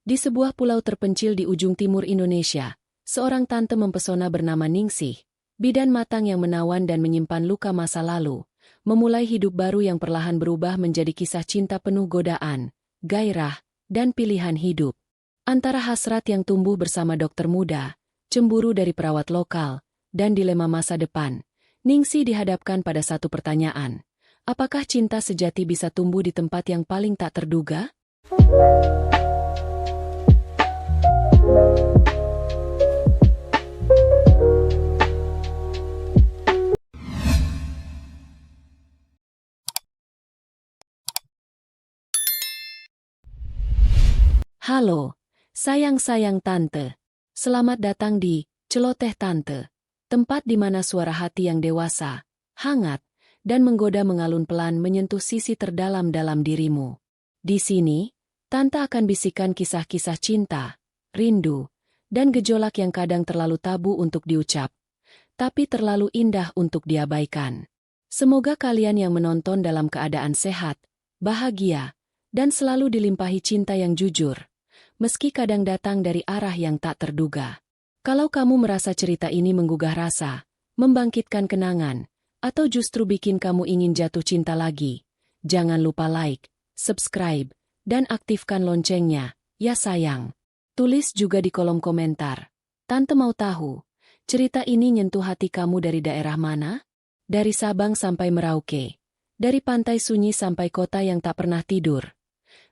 Di sebuah pulau terpencil di ujung timur Indonesia, seorang tante mempesona bernama Ningsih, bidan matang yang menawan dan menyimpan luka masa lalu, memulai hidup baru yang perlahan berubah menjadi kisah cinta penuh godaan, gairah, dan pilihan hidup. Antara hasrat yang tumbuh bersama dokter muda, cemburu dari perawat lokal, dan dilema masa depan, Ningsih dihadapkan pada satu pertanyaan. Apakah cinta sejati bisa tumbuh di tempat yang paling tak terduga? Halo, sayang-sayang tante. Selamat datang di Celoteh Tante, tempat di mana suara hati yang dewasa, hangat, dan menggoda mengalun pelan menyentuh sisi terdalam-dalam dirimu. Di sini, tante akan bisikan kisah-kisah cinta, rindu, dan gejolak yang kadang terlalu tabu untuk diucap, tapi terlalu indah untuk diabaikan. Semoga kalian yang menonton dalam keadaan sehat, bahagia, dan selalu dilimpahi cinta yang jujur, meski kadang datang dari arah yang tak terduga. Kalau kamu merasa cerita ini menggugah rasa, membangkitkan kenangan, atau justru bikin kamu ingin jatuh cinta lagi, jangan lupa like, subscribe, dan aktifkan loncengnya, ya sayang. Tulis juga di kolom komentar. Tante mau tahu, cerita ini nyentuh hati kamu dari daerah mana? Dari Sabang sampai Merauke. Dari pantai sunyi sampai kota yang tak pernah tidur.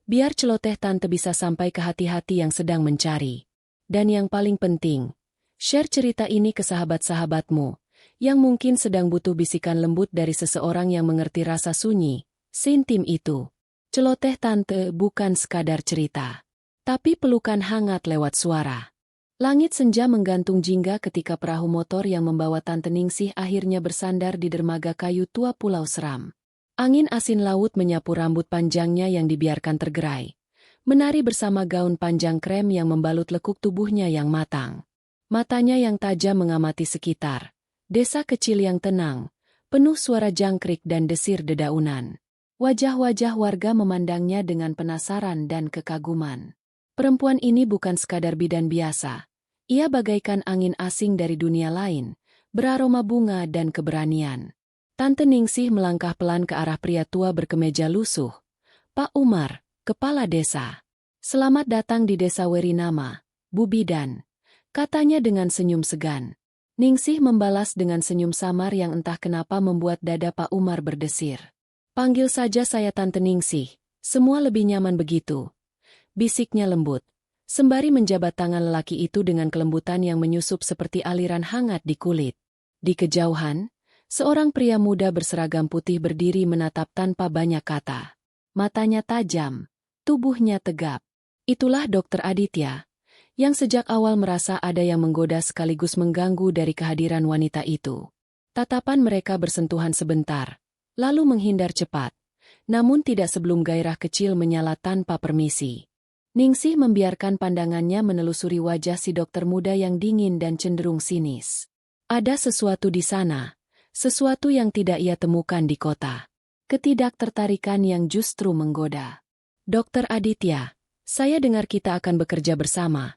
Biar celoteh tante bisa sampai ke hati-hati yang sedang mencari. Dan yang paling penting, share cerita ini ke sahabat-sahabatmu, yang mungkin sedang butuh bisikan lembut dari seseorang yang mengerti rasa sunyi, sintim itu. Celoteh tante bukan sekadar cerita, tapi pelukan hangat lewat suara. Langit senja menggantung jingga ketika perahu motor yang membawa tante Ningsih akhirnya bersandar di dermaga kayu tua Pulau Seram. Angin asin laut menyapu rambut panjangnya yang dibiarkan tergerai, menari bersama gaun panjang krem yang membalut lekuk tubuhnya yang matang. Matanya yang tajam mengamati sekitar, desa kecil yang tenang, penuh suara jangkrik dan desir dedaunan. Wajah-wajah warga memandangnya dengan penasaran dan kekaguman. Perempuan ini bukan sekadar bidan biasa. Ia bagaikan angin asing dari dunia lain, beraroma bunga dan keberanian. Tante Ningsih melangkah pelan ke arah pria tua berkemeja lusuh. Pak Umar, kepala desa. Selamat datang di desa Werinama, Bu Bidan, katanya dengan senyum segan. Ningsih membalas dengan senyum samar yang entah kenapa membuat dada Pak Umar berdesir. Panggil saja saya Tante Ningsih, semua lebih nyaman begitu. Bisiknya lembut, sembari menjabat tangan lelaki itu dengan kelembutan yang menyusup seperti aliran hangat di kulit. Di kejauhan, seorang pria muda berseragam putih berdiri menatap tanpa banyak kata. Matanya tajam, tubuhnya tegap. Itulah Dokter Aditya, yang sejak awal merasa ada yang menggoda sekaligus mengganggu dari kehadiran wanita itu. Tatapan mereka bersentuhan sebentar, lalu menghindar cepat, namun tidak sebelum gairah kecil menyala tanpa permisi. Ningsih membiarkan pandangannya menelusuri wajah si dokter muda yang dingin dan cenderung sinis. Ada sesuatu di sana. Sesuatu yang tidak ia temukan di kota. Ketidaktertarikan yang justru menggoda. Dokter Aditya, saya dengar kita akan bekerja bersama.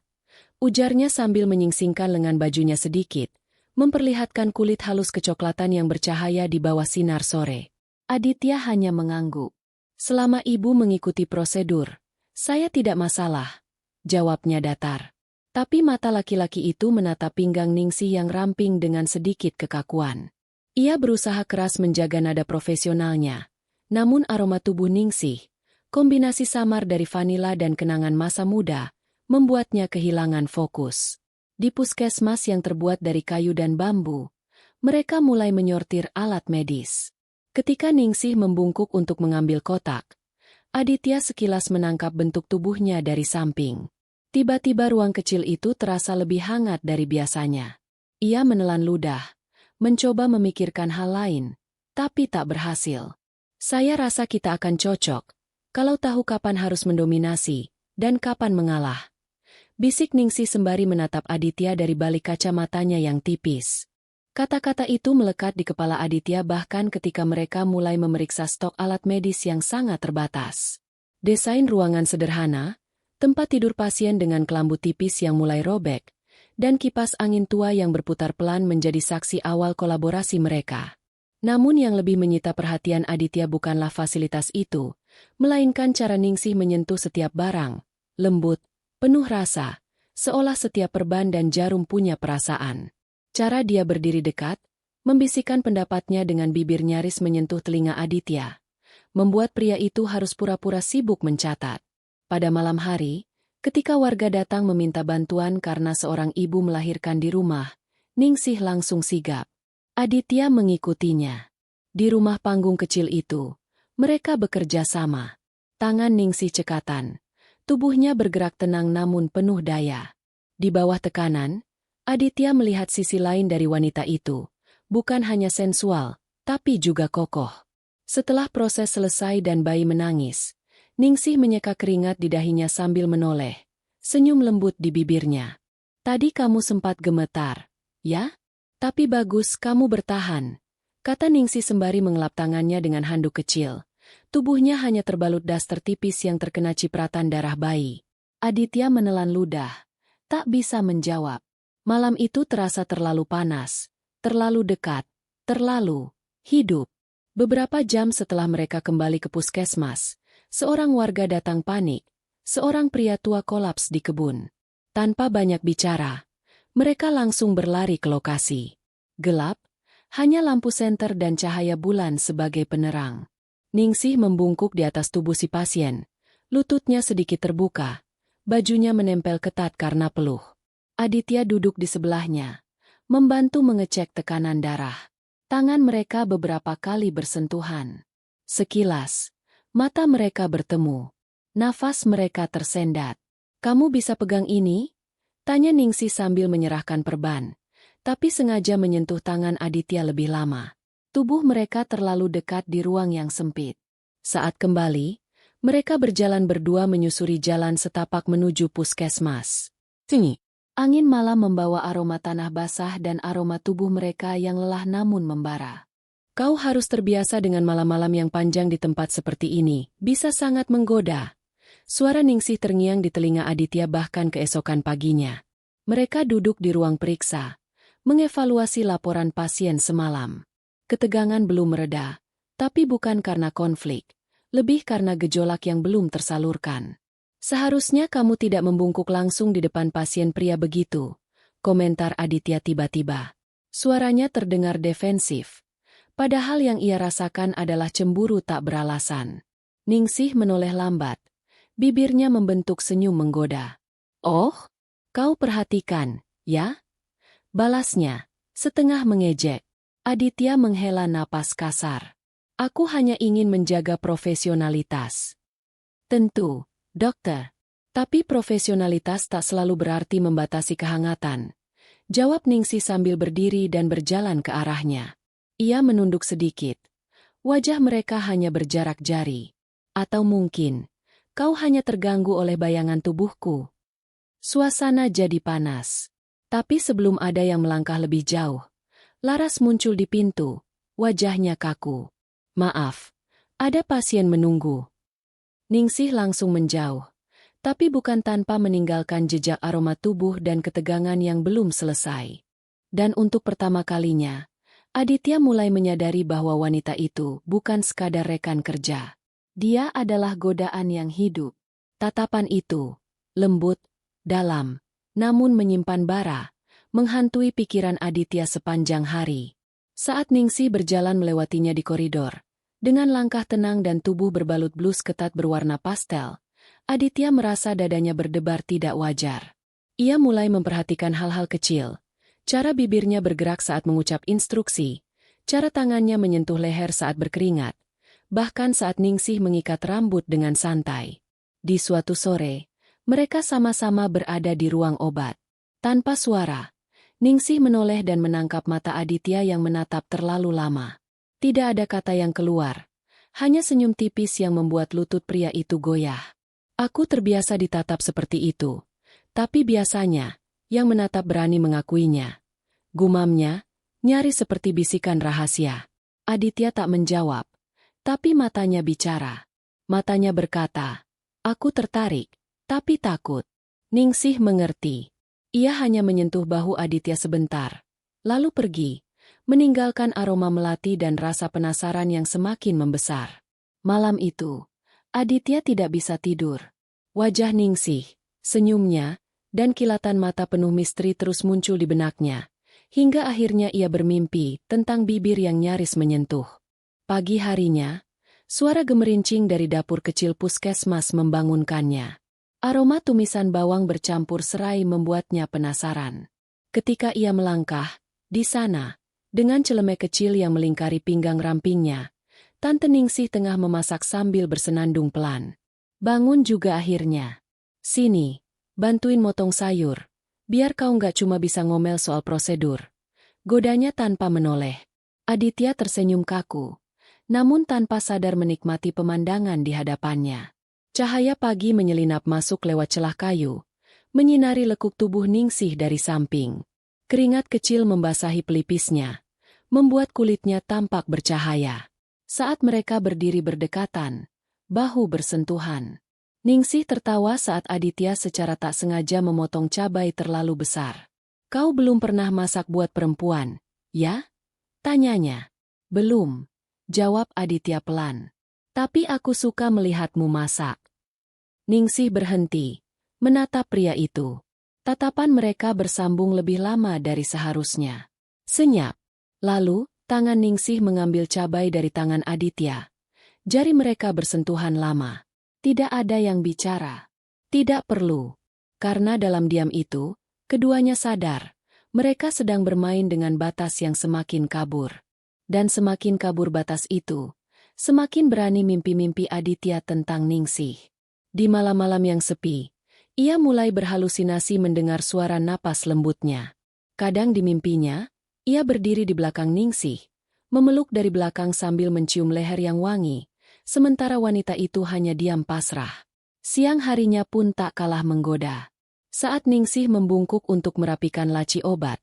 Ujarnya sambil menyingsingkan lengan bajunya sedikit, memperlihatkan kulit halus kecoklatan yang bercahaya di bawah sinar sore. Aditya hanya mengangguk. Selama ibu mengikuti prosedur, saya tidak masalah, jawabnya datar. Tapi mata laki-laki itu menatap pinggang Ningsih yang ramping dengan sedikit kekakuan. Ia berusaha keras menjaga nada profesionalnya, namun aroma tubuh Ningsih, kombinasi samar dari vanila dan kenangan masa muda, membuatnya kehilangan fokus. Di puskesmas yang terbuat dari kayu dan bambu, mereka mulai menyortir alat medis. Ketika Ningsih membungkuk untuk mengambil kotak, Aditya sekilas menangkap bentuk tubuhnya dari samping. Tiba-tiba ruang kecil itu terasa lebih hangat dari biasanya. Ia menelan ludah, mencoba memikirkan hal lain, tapi tak berhasil. Saya rasa kita akan cocok, kalau tahu kapan harus mendominasi, dan kapan mengalah. Bisik Ningsih sembari menatap Aditya dari balik kacamatanya yang tipis. Kata-kata itu melekat di kepala Aditya bahkan ketika mereka mulai memeriksa stok alat medis yang sangat terbatas. Desain ruangan sederhana, tempat tidur pasien dengan kelambu tipis yang mulai robek, dan kipas angin tua yang berputar pelan menjadi saksi awal kolaborasi mereka. Namun yang lebih menyita perhatian Aditya bukanlah fasilitas itu, melainkan cara Ningsih menyentuh setiap barang, lembut, penuh rasa, seolah setiap perban dan jarum punya perasaan. Cara dia berdiri dekat, membisikkan pendapatnya dengan bibir nyaris menyentuh telinga Aditya, membuat pria itu harus pura-pura sibuk mencatat. Pada malam hari, ketika warga datang meminta bantuan karena seorang ibu melahirkan di rumah, Ningsih langsung sigap. Aditya mengikutinya. Di rumah panggung kecil itu, mereka bekerja sama. Tangan Ningsih cekatan. Tubuhnya bergerak tenang namun penuh daya. Di bawah tekanan, Aditya melihat sisi lain dari wanita itu. Bukan hanya sensual, tapi juga kokoh. Setelah proses selesai dan bayi menangis, Ningsih menyeka keringat di dahinya sambil menoleh. Senyum lembut di bibirnya. Tadi kamu sempat gemetar, ya? Tapi bagus kamu bertahan, kata Ningsih sembari mengelap tangannya dengan handuk kecil. Tubuhnya hanya terbalut daster tipis yang terkena cipratan darah bayi. Aditya menelan ludah, tak bisa menjawab. Malam itu terasa terlalu panas, terlalu dekat, terlalu hidup. Beberapa jam setelah mereka kembali ke puskesmas, seorang warga datang panik, seorang pria tua kolaps di kebun. Tanpa banyak bicara, mereka langsung berlari ke lokasi. Gelap, hanya lampu senter dan cahaya bulan sebagai penerang. Ningsih membungkuk di atas tubuh si pasien, lututnya sedikit terbuka, bajunya menempel ketat karena peluh. Aditya duduk di sebelahnya, membantu mengecek tekanan darah. Tangan mereka beberapa kali bersentuhan. Sekilas, mata mereka bertemu. Nafas mereka tersendat. Kamu bisa pegang ini? Tanya Ningsih sambil menyerahkan perban, tapi sengaja menyentuh tangan Aditya lebih lama. Tubuh mereka terlalu dekat di ruang yang sempit. Saat kembali, mereka berjalan berdua menyusuri jalan setapak menuju puskesmas. Sini. Angin malam membawa aroma tanah basah dan aroma tubuh mereka yang lelah namun membara. Kau harus terbiasa dengan malam-malam yang panjang di tempat seperti ini, bisa sangat menggoda. Suara Ningsih terngiang di telinga Aditya bahkan keesokan paginya. Mereka duduk di ruang periksa, mengevaluasi laporan pasien semalam. Ketegangan belum mereda, tapi bukan karena konflik, lebih karena gejolak yang belum tersalurkan. Seharusnya kamu tidak membungkuk langsung di depan pasien pria begitu, komentar Aditya tiba-tiba. Suaranya terdengar defensif, padahal yang ia rasakan adalah cemburu tak beralasan. Ningsih menoleh lambat, bibirnya membentuk senyum menggoda. Oh, kau perhatikan, ya? Balasnya, setengah mengejek. Aditya menghela napas kasar. Aku hanya ingin menjaga profesionalitas. Tentu, dokter. Tapi profesionalitas tak selalu berarti membatasi kehangatan. Jawab Ningsih sambil berdiri dan berjalan ke arahnya. Ia menunduk sedikit. Wajah mereka hanya berjarak jari. Atau mungkin, kau hanya terganggu oleh bayangan tubuhku. Suasana jadi panas. Tapi sebelum ada yang melangkah lebih jauh, Laras muncul di pintu, wajahnya kaku. Maaf, ada pasien menunggu. Ningsih langsung menjauh, tapi bukan tanpa meninggalkan jejak aroma tubuh dan ketegangan yang belum selesai. Dan untuk pertama kalinya, Aditya mulai menyadari bahwa wanita itu bukan sekadar rekan kerja. Dia adalah godaan yang hidup. Tatapan itu, lembut, dalam, namun menyimpan bara, menghantui pikiran Aditya sepanjang hari. Saat Ningsih berjalan melewatinya di koridor, dengan langkah tenang dan tubuh berbalut blus ketat berwarna pastel, Aditya merasa dadanya berdebar tidak wajar. Ia mulai memperhatikan hal-hal kecil, cara bibirnya bergerak saat mengucap instruksi, cara tangannya menyentuh leher saat berkeringat, bahkan saat Ningsih mengikat rambut dengan santai. Di suatu sore, mereka sama-sama berada di ruang obat. Tanpa suara, Ningsih menoleh dan menangkap mata Aditya yang menatap terlalu lama. Tidak ada kata yang keluar, hanya senyum tipis yang membuat lutut pria itu goyah. Aku terbiasa ditatap seperti itu, tapi biasanya, yang menatap berani mengakuinya. Gumamnya, nyaris seperti bisikan rahasia. Aditya tak menjawab, tapi matanya bicara. Matanya berkata, aku tertarik, tapi takut. Ningsih mengerti. Ia hanya menyentuh bahu Aditya sebentar, lalu pergi, meninggalkan aroma melati dan rasa penasaran yang semakin membesar. Malam itu, Aditya tidak bisa tidur. Wajah Ningsih, senyumnya, dan kilatan mata penuh misteri terus muncul di benaknya, hingga akhirnya ia bermimpi tentang bibir yang nyaris menyentuh. Pagi harinya, suara gemerincing dari dapur kecil puskesmas membangunkannya. Aroma tumisan bawang bercampur serai membuatnya penasaran. Ketika ia melangkah, di sana, dengan celemek kecil yang melingkari pinggang rampingnya, Tante Ningsih tengah memasak sambil bersenandung pelan. Bangun juga akhirnya. Sini, bantuin motong sayur, biar kau nggak cuma bisa ngomel soal prosedur. Godanya tanpa menoleh. Aditya tersenyum kaku, namun tanpa sadar menikmati pemandangan di hadapannya. Cahaya pagi menyelinap masuk lewat celah kayu, menyinari lekuk tubuh Ningsih dari samping. Keringat kecil membasahi pelipisnya, membuat kulitnya tampak bercahaya. Saat mereka berdiri berdekatan, bahu bersentuhan. Ningsih tertawa saat Aditya secara tak sengaja memotong cabai terlalu besar. Kau belum pernah masak buat perempuan, ya? Tanyanya. Belum, jawab Aditya pelan. Tapi aku suka melihatmu masak. Ningsih berhenti, menatap pria itu. Tatapan mereka bersambung lebih lama dari seharusnya. Senyap. Lalu, tangan Ningsih mengambil cabai dari tangan Aditya. Jari mereka bersentuhan lama. Tidak ada yang bicara. Tidak perlu. Karena dalam diam itu, keduanya sadar, mereka sedang bermain dengan batas yang semakin kabur. Dan semakin kabur batas itu, semakin berani mimpi-mimpi Aditya tentang Ningsih. Di malam-malam yang sepi, ia mulai berhalusinasi mendengar suara napas lembutnya. Kadang di mimpinya, ia berdiri di belakang Ningsih, memeluk dari belakang sambil mencium leher yang wangi, sementara wanita itu hanya diam pasrah. Siang harinya pun tak kalah menggoda. Saat Ningsih membungkuk untuk merapikan laci obat,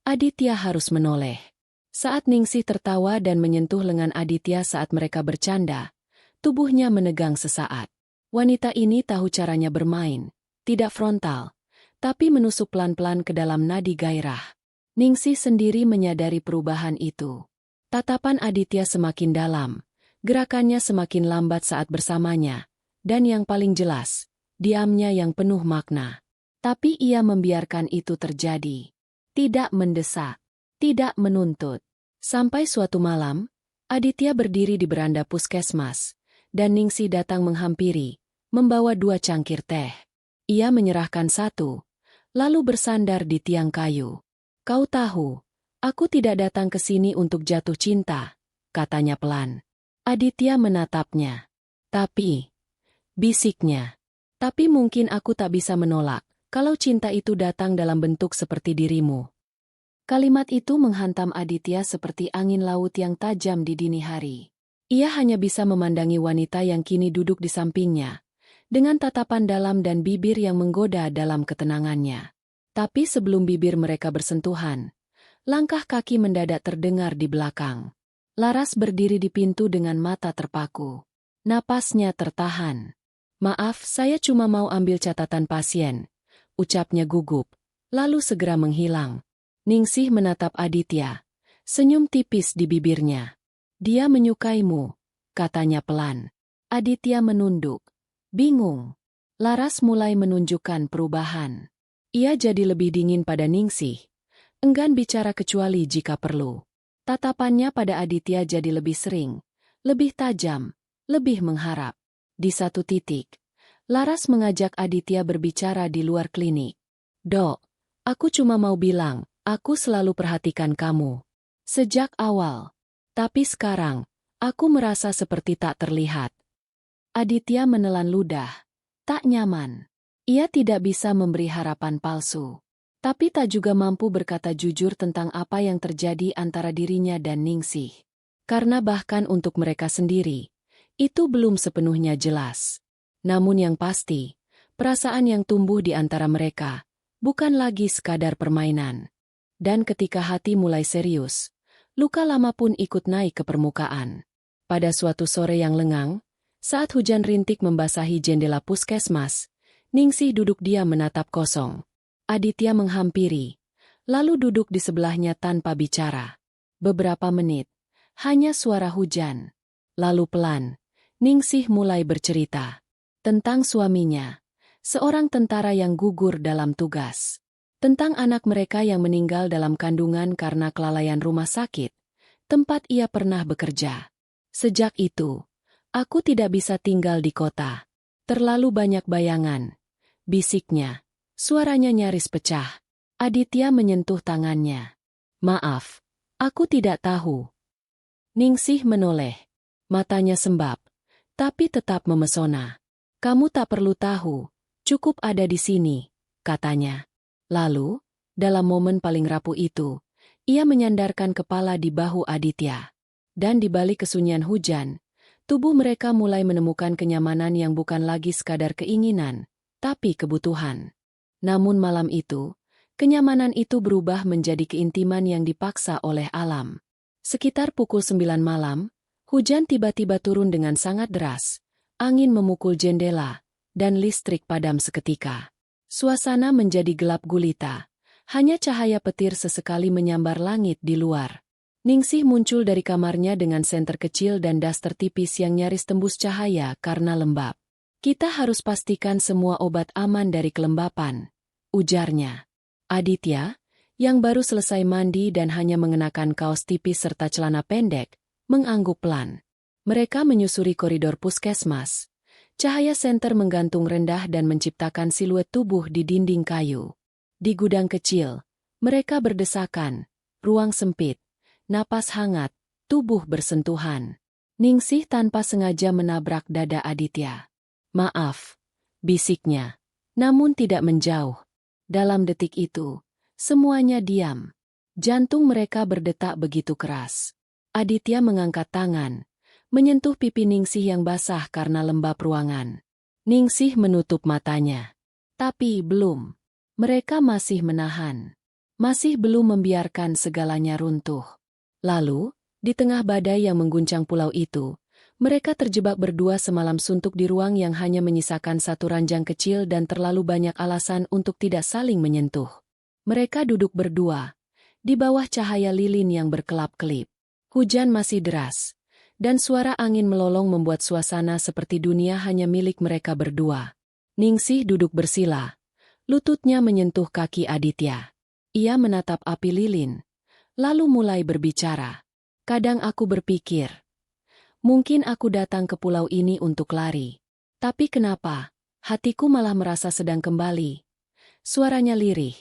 Aditya harus menoleh. Saat Ningsih tertawa dan menyentuh lengan Aditya saat mereka bercanda, tubuhnya menegang sesaat. Wanita ini tahu caranya bermain, tidak frontal, tapi menusuk pelan-pelan ke dalam nadi gairah. Ningsih sendiri menyadari perubahan itu. Tatapan Aditya semakin dalam, gerakannya semakin lambat saat bersamanya, dan yang paling jelas, diamnya yang penuh makna. Tapi ia membiarkan itu terjadi. Tidak mendesak, tidak menuntut. Sampai suatu malam, Aditya berdiri di beranda puskesmas, dan Ningsih datang menghampiri, membawa 2 cangkir teh. Ia menyerahkan satu, lalu bersandar di tiang kayu. Kau tahu, aku tidak datang ke sini untuk jatuh cinta, katanya pelan. Aditya menatapnya. Tapi, bisiknya. Tapi mungkin aku tak bisa menolak, kalau cinta itu datang dalam bentuk seperti dirimu. Kalimat itu menghantam Aditya seperti angin laut yang tajam di dini hari. Ia hanya bisa memandangi wanita yang kini duduk di sampingnya, dengan tatapan dalam dan bibir yang menggoda dalam ketenangannya. Tapi sebelum bibir mereka bersentuhan, langkah kaki mendadak terdengar di belakang. Laras berdiri di pintu dengan mata terpaku. Napasnya tertahan. Maaf, saya cuma mau ambil catatan pasien, ucapnya gugup, lalu segera menghilang. Ningsih menatap Aditya, senyum tipis di bibirnya. Dia menyukaimu, katanya pelan. Aditya menunduk. Bingung. Laras mulai menunjukkan perubahan. Ia jadi lebih dingin pada Ningsih, enggan bicara kecuali jika perlu. Tatapannya pada Aditya jadi lebih sering, lebih tajam, lebih mengharap. Di satu titik, Laras mengajak Aditya berbicara di luar klinik. Dok, aku cuma mau bilang, aku selalu perhatikan kamu. Sejak awal. Tapi sekarang, aku merasa seperti tak terlihat. Aditya menelan ludah. Tak nyaman. Ia tidak bisa memberi harapan palsu. Tapi tak juga mampu berkata jujur tentang apa yang terjadi antara dirinya dan Ningsih. Karena bahkan untuk mereka sendiri, itu belum sepenuhnya jelas. Namun yang pasti, perasaan yang tumbuh di antara mereka, bukan lagi sekadar permainan. Dan ketika hati mulai serius, luka lama pun ikut naik ke permukaan. Pada suatu sore yang lengang, saat hujan rintik membasahi jendela puskesmas, Ningsih duduk diam menatap kosong. Aditya menghampiri, lalu duduk di sebelahnya tanpa bicara. Beberapa menit, hanya suara hujan. Lalu pelan, Ningsih mulai bercerita tentang suaminya, seorang tentara yang gugur dalam tugas. Tentang anak mereka yang meninggal dalam kandungan karena kelalaian rumah sakit, tempat ia pernah bekerja. Sejak itu, aku tidak bisa tinggal di kota. Terlalu banyak bayangan, bisiknya. Suaranya nyaris pecah. Aditya menyentuh tangannya. Maaf, aku tidak tahu. Ningsih menoleh. Matanya sembab, tapi tetap memesona. Kamu tak perlu tahu, cukup ada di sini, katanya. Lalu, dalam momen paling rapuh itu, ia menyandarkan kepala di bahu Aditya. Dan di balik kesunyian hujan, tubuh mereka mulai menemukan kenyamanan yang bukan lagi sekadar keinginan, tapi kebutuhan. Namun malam itu, kenyamanan itu berubah menjadi keintiman yang dipaksa oleh alam. Sekitar pukul 9 malam, hujan tiba-tiba turun dengan sangat deras, angin memukul jendela, dan listrik padam seketika. Suasana menjadi gelap gulita, hanya cahaya petir sesekali menyambar langit di luar. Ningsih muncul dari kamarnya dengan senter kecil dan daster tipis yang nyaris tembus cahaya karena lembab. Kita harus pastikan semua obat aman dari kelembapan, ujarnya. Aditya, yang baru selesai mandi dan hanya mengenakan kaos tipis serta celana pendek, mengangguk pelan. Mereka menyusuri koridor puskesmas. Cahaya senter menggantung rendah dan menciptakan siluet tubuh di dinding kayu. Di gudang kecil, mereka berdesakan, ruang sempit, napas hangat, tubuh bersentuhan. Ningsih tanpa sengaja menabrak dada Aditya. Maaf, bisiknya, namun tidak menjauh. Dalam detik itu, semuanya diam. Jantung mereka berdetak begitu keras. Aditya mengangkat tangan, menyentuh pipi Ningsih yang basah karena lembab ruangan. Ningsih menutup matanya. Tapi belum. Mereka masih menahan. Masih belum membiarkan segalanya runtuh. Lalu, di tengah badai yang mengguncang pulau itu, mereka terjebak berdua semalam suntuk di ruang yang hanya menyisakan satu ranjang kecil dan terlalu banyak alasan untuk tidak saling menyentuh. Mereka duduk berdua, di bawah cahaya lilin yang berkelap-kelip. Hujan masih deras, dan suara angin melolong membuat suasana seperti dunia hanya milik mereka berdua. Ningsih duduk bersila, lututnya menyentuh kaki Aditya. Ia menatap api lilin, lalu mulai berbicara. Kadang aku berpikir, mungkin aku datang ke pulau ini untuk lari. Tapi kenapa? Hatiku malah merasa sedang kembali. Suaranya lirih,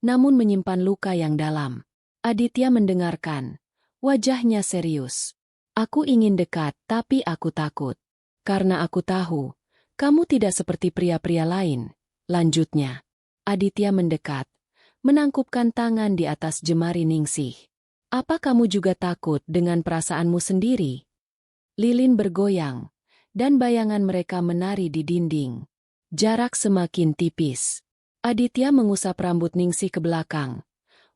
namun menyimpan luka yang dalam. Aditya mendengarkan. Wajahnya serius. Aku ingin dekat, tapi aku takut. Karena aku tahu, kamu tidak seperti pria-pria lain. Lanjutnya. Aditya mendekat, menangkupkan tangan di atas jemari Ningsih. Apa kamu juga takut dengan perasaanmu sendiri? Lilin bergoyang, dan bayangan mereka menari di dinding. Jarak semakin tipis. Aditya mengusap rambut Ningsih ke belakang.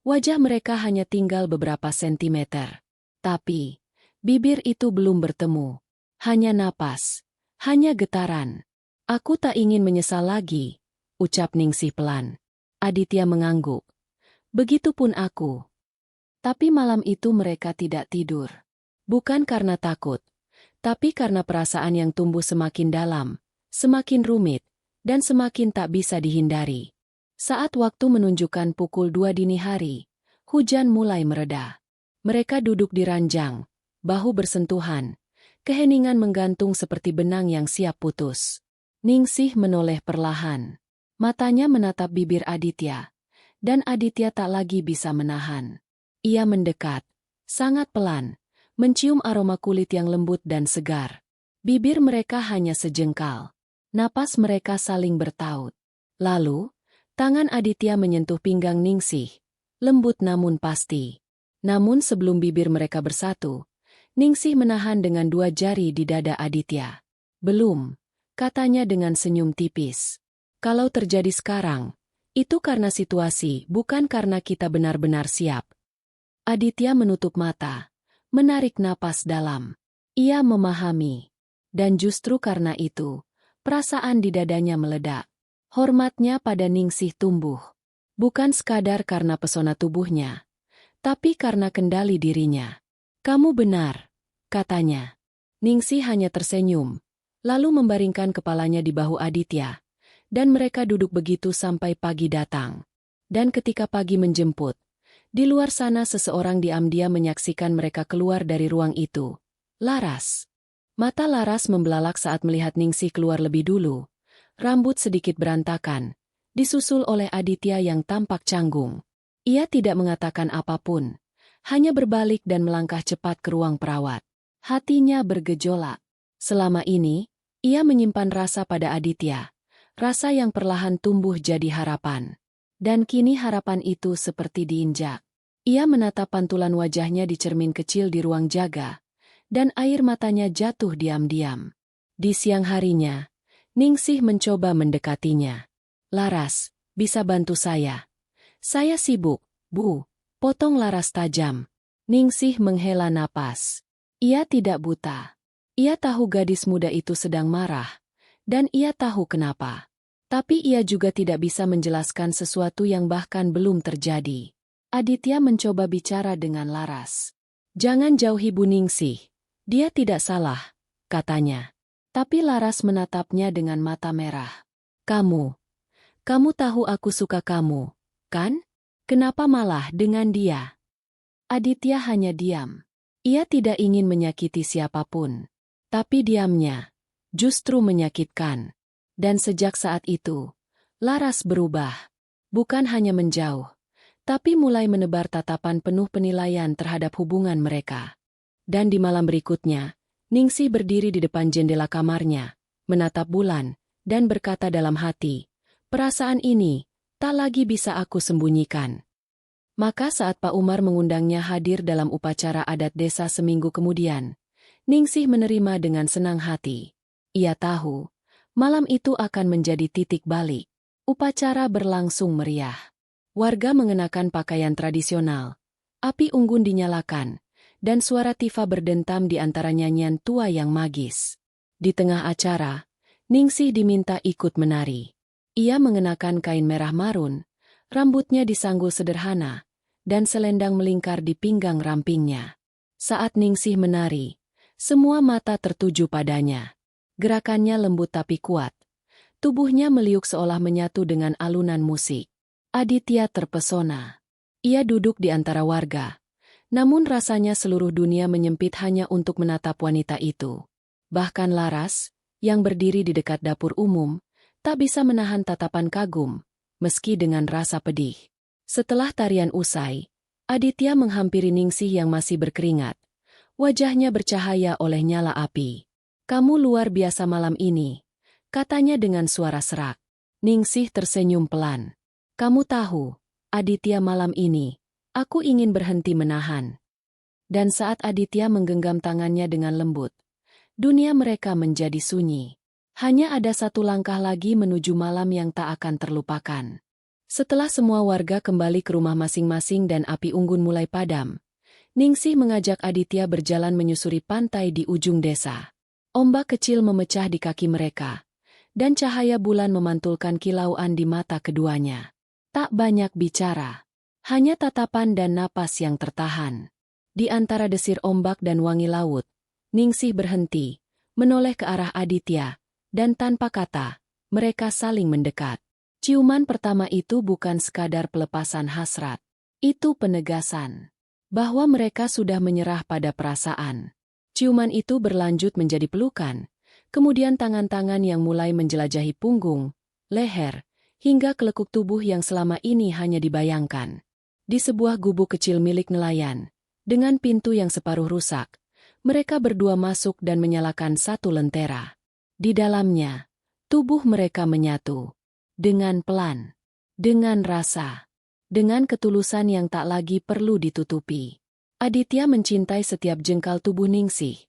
Wajah mereka hanya tinggal beberapa sentimeter. Tapi, bibir itu belum bertemu. Hanya napas. Hanya getaran. Aku tak ingin menyesal lagi, ucap Ningsih pelan. Aditya mengangguk. Begitupun aku. Tapi malam itu mereka tidak tidur. Bukan karena takut, tapi karena perasaan yang tumbuh semakin dalam, semakin rumit, dan semakin tak bisa dihindari. Saat waktu menunjukkan pukul 2 dini hari, hujan mulai mereda. Mereka duduk di ranjang, bahu bersentuhan, keheningan menggantung seperti benang yang siap putus. Ningsih menoleh perlahan. Matanya menatap bibir Aditya, dan Aditya tak lagi bisa menahan. Ia mendekat, sangat pelan, mencium aroma kulit yang lembut dan segar. Bibir mereka hanya sejengkal. Napas mereka saling bertaut. Lalu, tangan Aditya menyentuh pinggang Ningsih, lembut namun pasti. Namun sebelum bibir mereka bersatu, Ningsih menahan dengan 2 jari di dada Aditya. Belum, katanya dengan senyum tipis. Kalau terjadi sekarang, itu karena situasi, bukan karena kita benar-benar siap. Aditya menutup mata, menarik napas dalam. Ia memahami. Dan justru karena itu, perasaan di dadanya meledak. Hormatnya pada Ningsih tumbuh. Bukan sekadar karena pesona tubuhnya, tapi karena kendali dirinya. Kamu benar, katanya. Ningsih hanya tersenyum, lalu membaringkan kepalanya di bahu Aditya, dan mereka duduk begitu sampai pagi datang. Dan ketika pagi menjemput, di luar sana seseorang diam-diam menyaksikan mereka keluar dari ruang itu. Laras. Mata Laras membelalak saat melihat Ningsih keluar lebih dulu. Rambut sedikit berantakan, disusul oleh Aditya yang tampak canggung. Ia tidak mengatakan apapun, hanya berbalik dan melangkah cepat ke ruang perawat. Hatinya bergejolak. Selama ini, ia menyimpan rasa pada Aditya, rasa yang perlahan tumbuh jadi harapan. Dan kini harapan itu seperti diinjak. Ia menatap pantulan wajahnya di cermin kecil di ruang jaga, dan air matanya jatuh diam-diam. Di siang harinya, Ningsih mencoba mendekatinya. Laras, bisa bantu saya? Saya sibuk, Bu. Potong Laras tajam. Ningsih menghela napas. Ia tidak buta. Ia tahu gadis muda itu sedang marah, dan ia tahu kenapa. Tapi ia juga tidak bisa menjelaskan sesuatu yang bahkan belum terjadi. Aditya mencoba bicara dengan Laras. Jangan jauhi Bu Ningsih. Dia tidak salah, katanya. Tapi Laras menatapnya dengan mata merah. Kamu tahu aku suka kamu, kan? Kenapa malah dengan dia? Aditya hanya diam. Ia tidak ingin menyakiti siapapun. Tapi diamnya justru menyakitkan. Dan sejak saat itu, Laras berubah. Bukan hanya menjauh, tapi mulai menebar tatapan penuh penilaian terhadap hubungan mereka. Dan di malam berikutnya, Ningsih berdiri di depan jendela kamarnya, menatap bulan, dan berkata dalam hati, perasaan ini tak lagi bisa aku sembunyikan. Maka saat Pak Umar mengundangnya hadir dalam upacara adat desa seminggu kemudian, Ningsih menerima dengan senang hati. Ia tahu, malam itu akan menjadi titik balik. Upacara berlangsung meriah. Warga mengenakan pakaian tradisional, api unggun dinyalakan, dan suara tifa berdentam di antara nyanyian tua yang magis. Di tengah acara, Ningsih diminta ikut menari. Ia mengenakan kain merah marun, rambutnya disanggul sederhana, dan selendang melingkar di pinggang rampingnya. Saat Ningsih menari, semua mata tertuju padanya. Gerakannya lembut tapi kuat. Tubuhnya meliuk seolah menyatu dengan alunan musik. Aditya terpesona. Ia duduk di antara warga. Namun rasanya seluruh dunia menyempit hanya untuk menatap wanita itu. Bahkan Laras, yang berdiri di dekat dapur umum, tak bisa menahan tatapan kagum, meski dengan rasa pedih. Setelah tarian usai, Aditya menghampiri Ningsih yang masih berkeringat. Wajahnya bercahaya oleh nyala api. Kamu luar biasa malam ini, katanya dengan suara serak. Ningsih tersenyum pelan. Kamu tahu, Aditya malam ini, aku ingin berhenti menahan. Dan saat Aditya menggenggam tangannya dengan lembut, dunia mereka menjadi sunyi. Hanya ada satu langkah lagi menuju malam yang tak akan terlupakan. Setelah semua warga kembali ke rumah masing-masing dan api unggun mulai padam, Ningsih mengajak Aditya berjalan menyusuri pantai di ujung desa. Ombak kecil memecah di kaki mereka, dan cahaya bulan memantulkan kilauan di mata keduanya. Tak banyak bicara. Hanya tatapan dan napas yang tertahan. Di antara desir ombak dan wangi laut, Ningsih berhenti, menoleh ke arah Aditya, dan tanpa kata, mereka saling mendekat. Ciuman pertama itu bukan sekadar pelepasan hasrat. Itu penegasan bahwa mereka sudah menyerah pada perasaan. Ciuman itu berlanjut menjadi pelukan, kemudian tangan-tangan yang mulai menjelajahi punggung, leher, hingga kelekuk tubuh yang selama ini hanya dibayangkan. Di sebuah gubuk kecil milik nelayan, dengan pintu yang separuh rusak, mereka berdua masuk dan menyalakan satu lentera. Di dalamnya, tubuh mereka menyatu. Dengan pelan, dengan rasa, dengan ketulusan yang tak lagi perlu ditutupi. Aditya mencintai setiap jengkal tubuh Ningsih,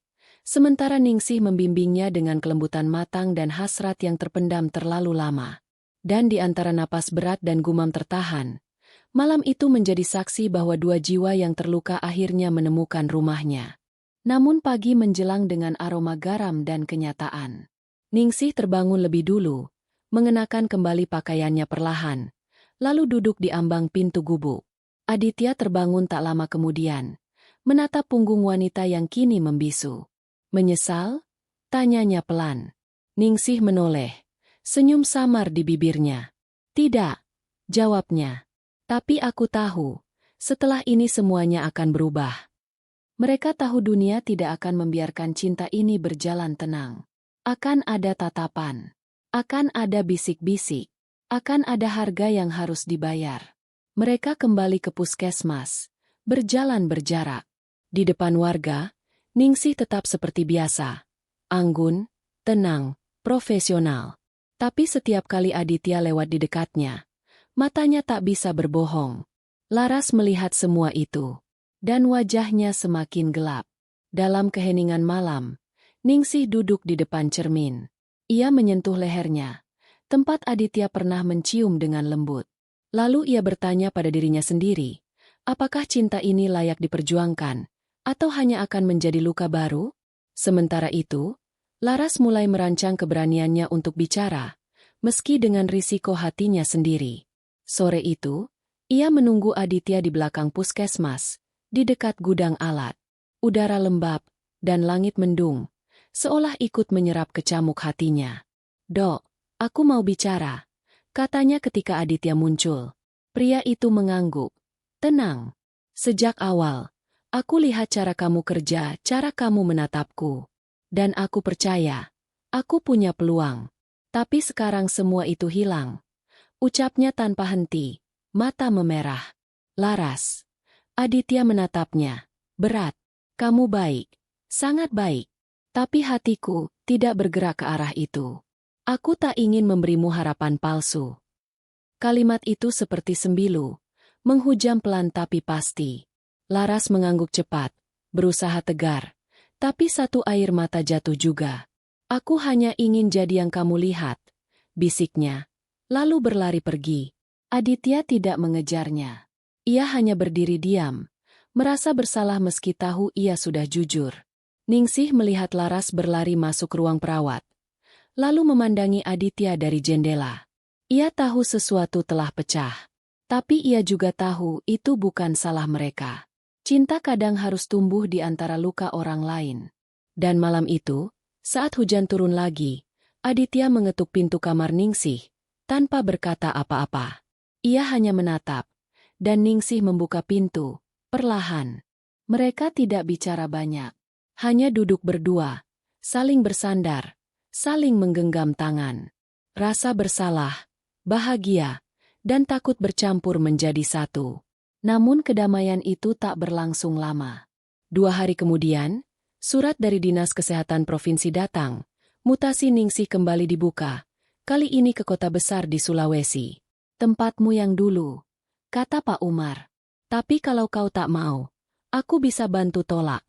sementara Ningsih membimbingnya dengan kelembutan matang dan hasrat yang terpendam terlalu lama. Dan di antara napas berat dan gumam tertahan, malam itu menjadi saksi bahwa dua jiwa yang terluka akhirnya menemukan rumahnya. Namun pagi menjelang dengan aroma garam dan kenyataan. Ningsih terbangun lebih dulu, mengenakan kembali pakaiannya perlahan, lalu duduk di ambang pintu gubuk. Aditya terbangun tak lama kemudian, menatap punggung wanita yang kini membisu. Menyesal? Tanyanya pelan. Ningsih menoleh, senyum samar di bibirnya. Tidak, jawabnya. Tapi aku tahu, setelah ini semuanya akan berubah. Mereka tahu dunia tidak akan membiarkan cinta ini berjalan tenang. Akan ada tatapan. Akan ada bisik-bisik. Akan ada harga yang harus dibayar. Mereka kembali ke puskesmas. Berjalan berjarak. Di depan warga, Ningsih tetap seperti biasa. Anggun, tenang, profesional. Tapi setiap kali Aditya lewat di dekatnya, matanya tak bisa berbohong. Laras melihat semua itu. Dan wajahnya semakin gelap. Dalam keheningan malam, Ningsih duduk di depan cermin. Ia menyentuh lehernya, tempat Aditya pernah mencium dengan lembut. Lalu ia bertanya pada dirinya sendiri, apakah cinta ini layak diperjuangkan, atau hanya akan menjadi luka baru? Sementara itu, Laras mulai merancang keberaniannya untuk bicara, meski dengan risiko hatinya sendiri. Sore itu, ia menunggu Aditya di belakang puskesmas, di dekat gudang alat. Udara lembab, dan langit mendung, seolah ikut menyerap kecamuk hatinya. "Dok, aku mau bicara," katanya ketika Aditya muncul. Pria itu mengangguk. "Tenang. Sejak awal, aku lihat cara kamu kerja, cara kamu menatapku. Dan aku percaya, aku punya peluang. Tapi sekarang semua itu hilang." Ucapnya tanpa henti, mata memerah. "Laras." Aditya menatapnya. "Berat. Kamu baik. Sangat baik. Tapi hatiku tidak bergerak ke arah itu. Aku tak ingin memberimu harapan palsu." Kalimat itu seperti sembilu, menghujam pelan tapi pasti. Laras mengangguk cepat, berusaha tegar. Tapi satu air mata jatuh juga. "Aku hanya ingin jadi yang kamu lihat," bisiknya. Lalu berlari pergi. Aditya tidak mengejarnya. Ia hanya berdiri diam, merasa bersalah meski tahu ia sudah jujur. Ningsih melihat Laras berlari masuk ruang perawat, lalu memandangi Aditya dari jendela. Ia tahu sesuatu telah pecah. Tapi ia juga tahu itu bukan salah mereka. Cinta kadang harus tumbuh di antara luka orang lain. Dan malam itu, saat hujan turun lagi, Aditya mengetuk pintu kamar Ningsih, tanpa berkata apa-apa. Ia hanya menatap, dan Ningsih membuka pintu, perlahan. Mereka tidak bicara banyak. Hanya duduk berdua, saling bersandar, saling menggenggam tangan. Rasa bersalah, bahagia, dan takut bercampur menjadi satu. Namun kedamaian itu tak berlangsung lama. 2 hari kemudian, surat dari Dinas Kesehatan Provinsi datang. Mutasi Ningsih kembali dibuka, kali ini ke kota besar di Sulawesi. "Tempatmu yang dulu," kata Pak Umar. "Tapi kalau kau tak mau, aku bisa bantu tolak."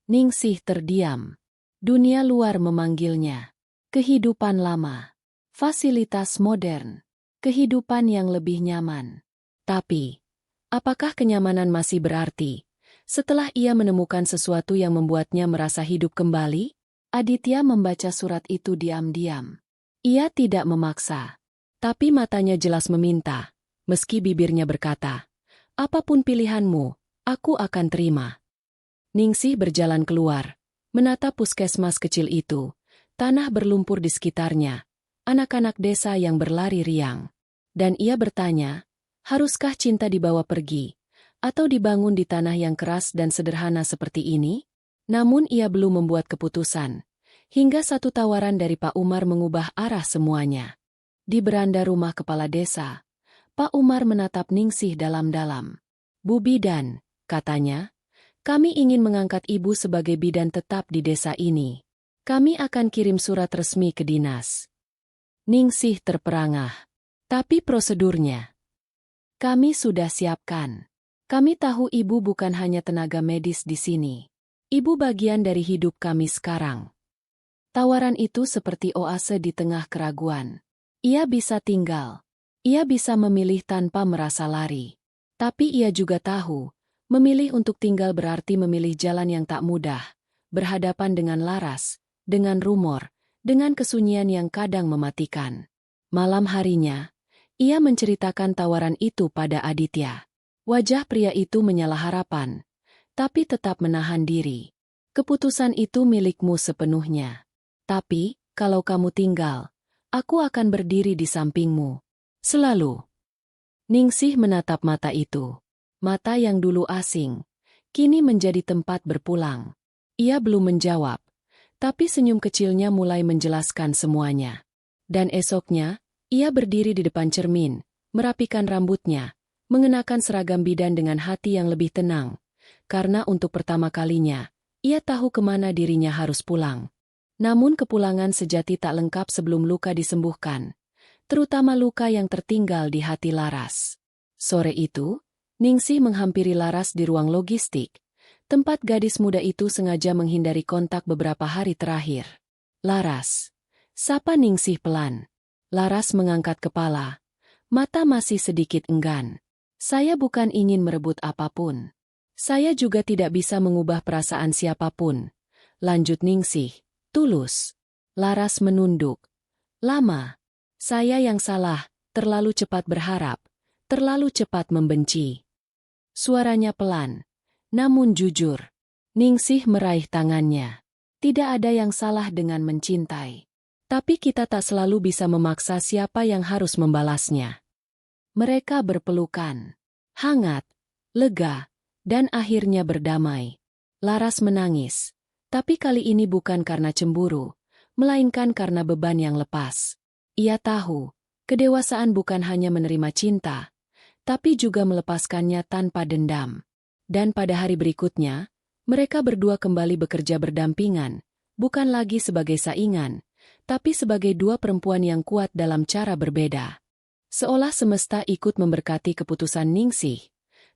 Ningsih terdiam. Dunia luar memanggilnya. Kehidupan lama. Fasilitas modern. Kehidupan yang lebih nyaman. Tapi, apakah kenyamanan masih berarti setelah ia menemukan sesuatu yang membuatnya merasa hidup kembali? Aditya membaca surat itu diam-diam. Ia tidak memaksa, tapi matanya jelas meminta, meski bibirnya berkata, "Apapun pilihanmu, aku akan terima." Ningsih berjalan keluar, menatap puskesmas kecil itu, tanah berlumpur di sekitarnya, anak-anak desa yang berlari riang. Dan ia bertanya, haruskah cinta dibawa pergi, atau dibangun di tanah yang keras dan sederhana seperti ini? Namun ia belum membuat keputusan, hingga satu tawaran dari Pak Umar mengubah arah semuanya. Di beranda rumah kepala desa, Pak Umar menatap Ningsih dalam-dalam. "Bu Bidan," katanya, "kami ingin mengangkat ibu sebagai bidan tetap di desa ini. Kami akan kirim surat resmi ke dinas." Ningsih terperangah. "Tapi prosedurnya?" "Kami sudah siapkan. Kami tahu ibu bukan hanya tenaga medis di sini. Ibu bagian dari hidup kami sekarang." Tawaran itu seperti oase di tengah keraguan. Ia bisa tinggal. Ia bisa memilih tanpa merasa lari. Tapi ia juga tahu, memilih untuk tinggal berarti memilih jalan yang tak mudah, berhadapan dengan Laras, dengan rumor, dengan kesunyian yang kadang mematikan. Malam harinya, ia menceritakan tawaran itu pada Aditya. Wajah pria itu menyala harapan, tapi tetap menahan diri. Keputusan itu milikmu sepenuhnya. Tapi, kalau kamu tinggal, aku akan berdiri di sampingmu. Selalu. Ningsih menatap mata itu. Mata yang dulu asing, kini menjadi tempat berpulang. Ia belum menjawab, tapi senyum kecilnya mulai menjelaskan semuanya. Dan esoknya, ia berdiri di depan cermin, merapikan rambutnya, mengenakan seragam bidan dengan hati yang lebih tenang. Karena untuk pertama kalinya, ia tahu kemana dirinya harus pulang. Namun kepulangan sejati tak lengkap sebelum luka disembuhkan, terutama luka yang tertinggal di hati Laras. Sore itu, Ningsih menghampiri Laras di ruang logistik, tempat gadis muda itu sengaja menghindari kontak beberapa hari terakhir. Laras. Sapa Ningsih pelan. Laras mengangkat kepala. Mata masih sedikit enggan. Saya bukan ingin merebut apapun. Saya juga tidak bisa mengubah perasaan siapapun. Lanjut Ningsih, tulus. Laras menunduk. Lama. Saya yang salah, terlalu cepat berharap, terlalu cepat membenci. Suaranya pelan, namun jujur. Ningsih meraih tangannya. Tidak ada yang salah dengan mencintai. Tapi kita tak selalu bisa memaksa siapa yang harus membalasnya. Mereka berpelukan. Hangat, lega, dan akhirnya berdamai. Laras menangis. Tapi kali ini bukan karena cemburu, melainkan karena beban yang lepas. Ia tahu, kedewasaan bukan hanya menerima cinta, tapi juga melepaskannya tanpa dendam. Dan pada hari berikutnya, mereka berdua kembali bekerja berdampingan, bukan lagi sebagai saingan, tapi sebagai dua perempuan yang kuat dalam cara berbeda. Seolah semesta ikut memberkati keputusan Ningsih,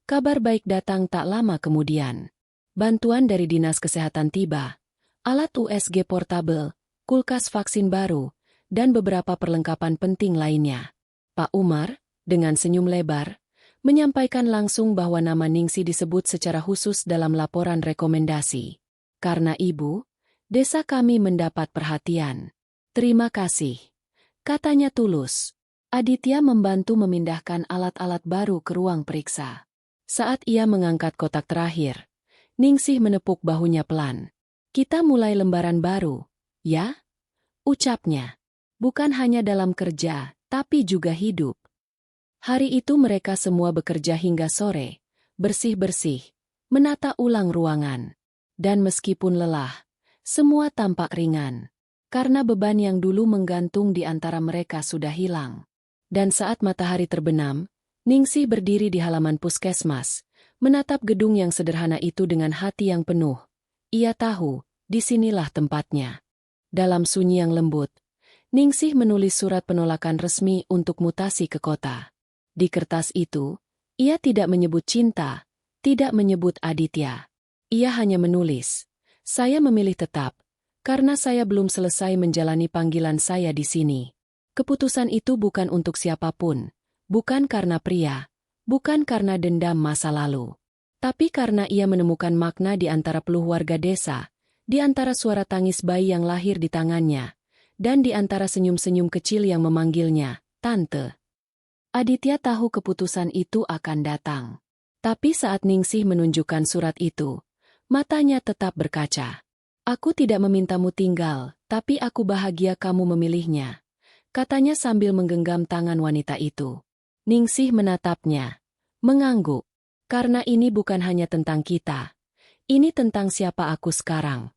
kabar baik datang tak lama kemudian. Bantuan dari Dinas Kesehatan tiba, alat USG portable, kulkas vaksin baru, dan beberapa perlengkapan penting lainnya. Pak Umar, dengan senyum lebar, menyampaikan langsung bahwa nama Ningsih disebut secara khusus dalam laporan rekomendasi. Karena ibu, desa kami mendapat perhatian. Terima kasih. Katanya tulus. Aditya membantu memindahkan alat-alat baru ke ruang periksa. Saat ia mengangkat kotak terakhir, Ningsih menepuk bahunya pelan. Kita mulai lembaran baru, ya? Ucapnya. Bukan hanya dalam kerja, tapi juga hidup. Hari itu mereka semua bekerja hingga sore, bersih-bersih, menata ulang ruangan. Dan meskipun lelah, semua tampak ringan. Karena beban yang dulu menggantung di antara mereka sudah hilang. Dan saat matahari terbenam, Ningsih berdiri di halaman puskesmas, menatap gedung yang sederhana itu dengan hati yang penuh. Ia tahu, disinilah tempatnya. Dalam sunyi yang lembut, Ningsih menulis surat penolakan resmi untuk mutasi ke kota. Di kertas itu, ia tidak menyebut cinta, tidak menyebut Aditya. Ia hanya menulis, saya memilih tetap, karena saya belum selesai menjalani panggilan saya di sini. Keputusan itu bukan untuk siapapun, bukan karena pria, bukan karena dendam masa lalu. Tapi karena ia menemukan makna di antara peluh warga desa, di antara suara tangis bayi yang lahir di tangannya, dan di antara senyum-senyum kecil yang memanggilnya, Tante. Aditya tahu keputusan itu akan datang. Tapi saat Ningsih menunjukkan surat itu, matanya tetap berkaca. Aku tidak memintamu tinggal, tapi aku bahagia kamu memilihnya, katanya sambil menggenggam tangan wanita itu. Ningsih menatapnya, mengangguk. Karena ini bukan hanya tentang kita. Ini tentang siapa aku sekarang.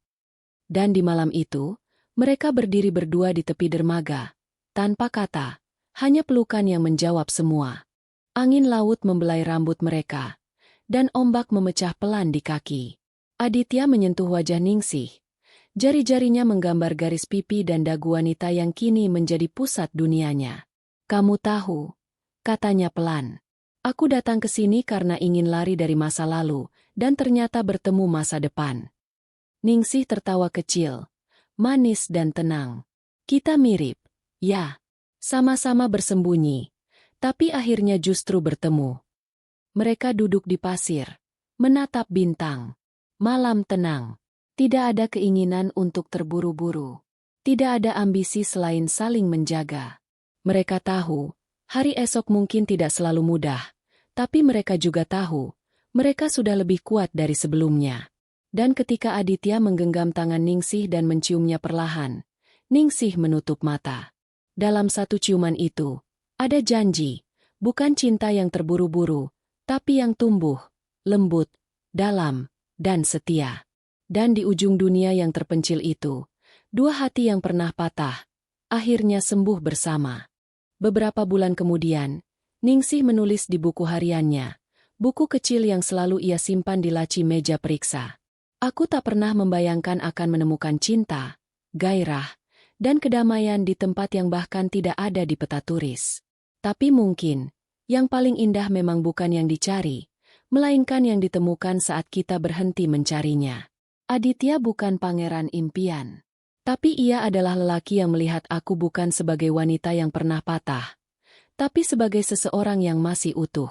Dan di malam itu, mereka berdiri berdua di tepi dermaga. Tanpa kata, hanya pelukan yang menjawab semua. Angin laut membelai rambut mereka, dan ombak memecah pelan di kaki. Aditya menyentuh wajah Ningsih. Jari-jarinya menggambar garis pipi dan dagu wanita yang kini menjadi pusat dunianya. Kamu tahu, katanya pelan. Aku datang ke sini karena ingin lari dari masa lalu, dan ternyata bertemu masa depan. Ningsih tertawa kecil, manis dan tenang. Kita mirip, ya. Sama-sama bersembunyi, tapi akhirnya justru bertemu. Mereka duduk di pasir, menatap bintang. Malam tenang. Tidak ada keinginan untuk terburu-buru. Tidak ada ambisi selain saling menjaga. Mereka tahu, hari esok mungkin tidak selalu mudah, tapi mereka juga tahu, mereka sudah lebih kuat dari sebelumnya. Dan ketika Aditya menggenggam tangan Ningsih dan menciumnya perlahan, Ningsih menutup mata. Dalam satu ciuman itu, ada janji, bukan cinta yang terburu-buru, tapi yang tumbuh, lembut, dalam, dan setia. Dan di ujung dunia yang terpencil itu, dua hati yang pernah patah, akhirnya sembuh bersama. Beberapa bulan kemudian, Ningsih menulis di buku hariannya, buku kecil yang selalu ia simpan di laci meja periksa. Aku tak pernah membayangkan akan menemukan cinta, gairah, dan kedamaian di tempat yang bahkan tidak ada di peta turis. Tapi mungkin, yang paling indah memang bukan yang dicari, melainkan yang ditemukan saat kita berhenti mencarinya. Aditya bukan pangeran impian. Tapi ia adalah lelaki yang melihat aku bukan sebagai wanita yang pernah patah, tapi sebagai seseorang yang masih utuh.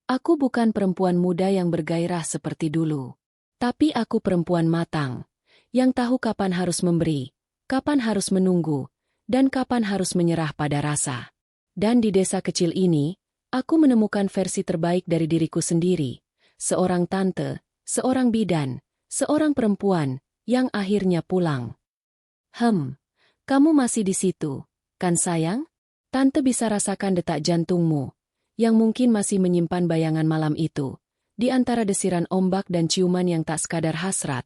Aku bukan perempuan muda yang bergairah seperti dulu. Tapi aku perempuan matang, yang tahu kapan harus memberi, kapan harus menunggu, dan kapan harus menyerah pada rasa. Dan di desa kecil ini, aku menemukan versi terbaik dari diriku sendiri, seorang tante, seorang bidan, seorang perempuan, yang akhirnya pulang. Kamu masih di situ, kan sayang? Tante bisa rasakan detak jantungmu, yang mungkin masih menyimpan bayangan malam itu, di antara desiran ombak dan ciuman yang tak sekadar hasrat,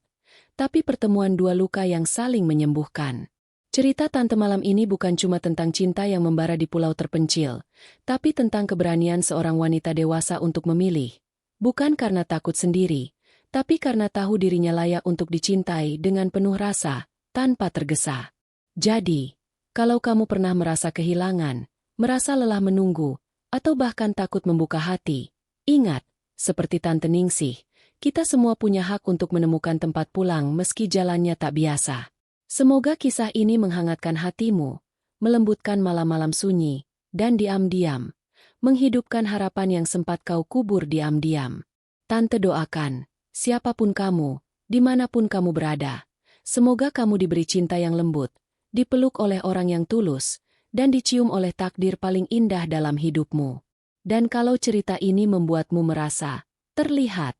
tapi pertemuan dua luka yang saling menyembuhkan. Cerita Tante malam ini bukan cuma tentang cinta yang membara di pulau terpencil, tapi tentang keberanian seorang wanita dewasa untuk memilih, bukan karena takut sendiri, tapi karena tahu dirinya layak untuk dicintai dengan penuh rasa, tanpa tergesa. Jadi, kalau kamu pernah merasa kehilangan, merasa lelah menunggu, atau bahkan takut membuka hati, ingat, seperti Tante Ningsih, kita semua punya hak untuk menemukan tempat pulang meski jalannya tak biasa. Semoga kisah ini menghangatkan hatimu, melembutkan malam-malam sunyi, dan diam-diam, menghidupkan harapan yang sempat kau kubur diam-diam. Tante doakan, siapapun kamu, dimanapun kamu berada, semoga kamu diberi cinta yang lembut, dipeluk oleh orang yang tulus, dan dicium oleh takdir paling indah dalam hidupmu. Dan kalau cerita ini membuatmu merasa terlihat,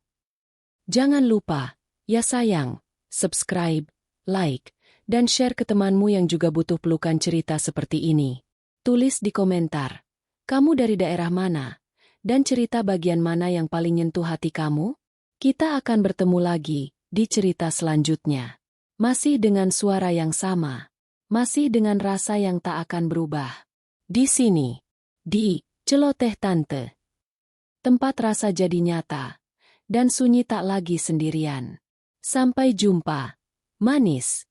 jangan lupa, ya sayang, subscribe, like, dan share ke temanmu yang juga butuh pelukan cerita seperti ini. Tulis di komentar, kamu dari daerah mana, dan cerita bagian mana yang paling nyentuh hati kamu? Kita akan bertemu lagi di cerita selanjutnya. Masih dengan suara yang sama. Masih dengan rasa yang tak akan berubah. Di sini. Di Celoteh Tante. Tempat rasa jadi nyata. Dan sunyi tak lagi sendirian. Sampai jumpa. Manis.